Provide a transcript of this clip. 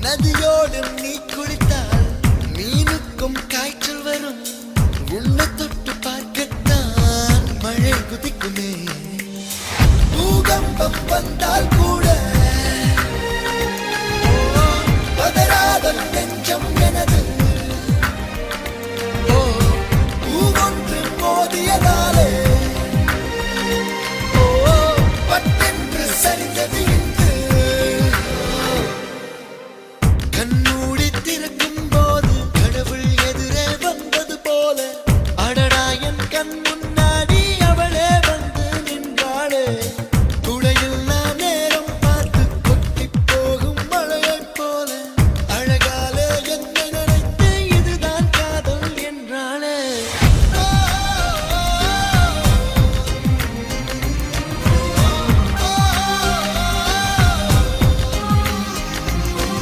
நதியோடும் நீ குளித்தால் மீனுக்கும் காய்ச்சல் வரும். உன்னை தொட்டு பார்க்கத்தான் மழை குதிக்குமே. பூகம்பம் வந்தால் கூட